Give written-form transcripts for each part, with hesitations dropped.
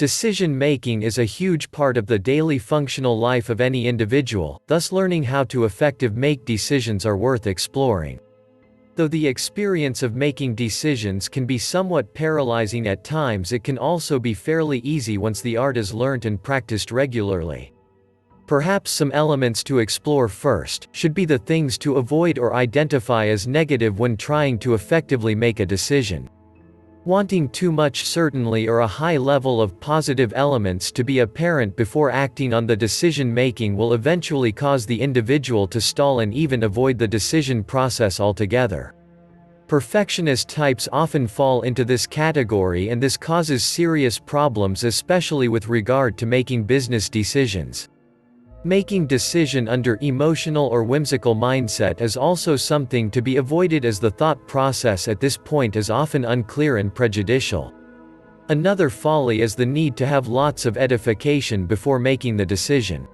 Decision-making is a huge part of the daily functional life of any individual, thus learning how to effectively make decisions are worth exploring. Though the experience of making decisions can be somewhat paralyzing at times, it can also be fairly easy once the art is learnt and practiced regularly. Perhaps some elements to explore first should be the things to avoid or identify as negative when trying to effectively make a decision. Wanting too much certainty or a high level of positive elements to be apparent before acting on the decision-making will eventually cause the individual to stall and even avoid the decision process altogether. Perfectionist types often fall into this category, and this causes serious problems, especially with regard to making business decisions. Making decision under emotional or whimsical mindset is also something to be avoided, as the thought process at this point is often unclear and prejudicial. Another folly is the need to have lots of edification before making the decision.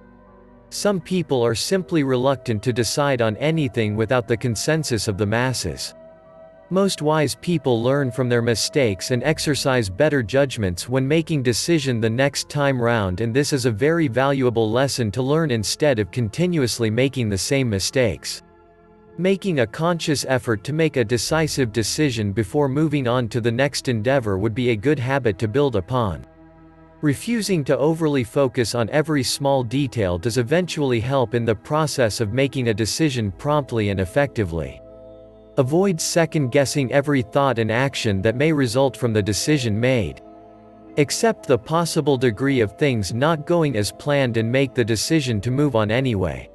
Some people are simply reluctant to decide on anything without the consensus of the masses. Most wise people learn from their mistakes and exercise better judgments when making decision the next time round, and this is a very valuable lesson to learn instead of continuously making the same mistakes. Making a conscious effort to make a decisive decision before moving on to the next endeavor would be a good habit to build upon. Refusing to overly focus on every small detail does eventually help in the process of making a decision promptly and effectively. Avoid second-guessing every thought and action that may result from the decision made. Accept the possible degree of things not going as planned and make the decision to move on anyway.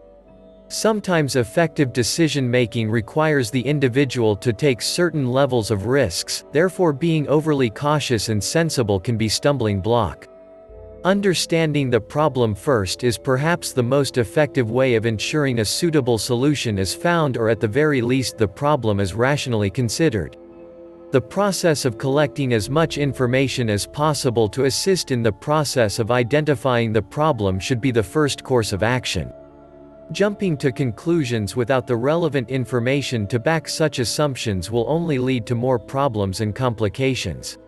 Sometimes effective decision-making requires the individual to take certain levels of risks, therefore being overly cautious and sensible can be a stumbling block. Understanding the problem first is perhaps the most effective way of ensuring a suitable solution is found, or at the very least the problem is rationally considered. The process of collecting as much information as possible to assist in the process of identifying the problem should be the first course of action. Jumping to conclusions without the relevant information to back such assumptions will only lead to more problems and complications.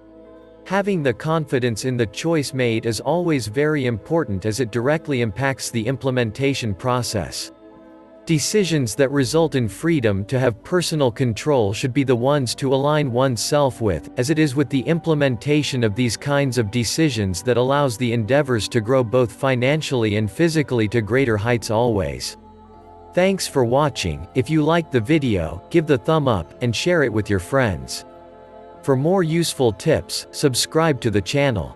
Having the confidence in the choice made is always very important, as it directly impacts the implementation process. Decisions that result in freedom to have personal control should be the ones to align oneself with, as it is with the implementation of these kinds of decisions that allows the endeavors to grow both financially and physically to greater heights always. Thanks for watching. If you liked the video, give the thumb up, and share it with your friends. For more useful tips, subscribe to the channel.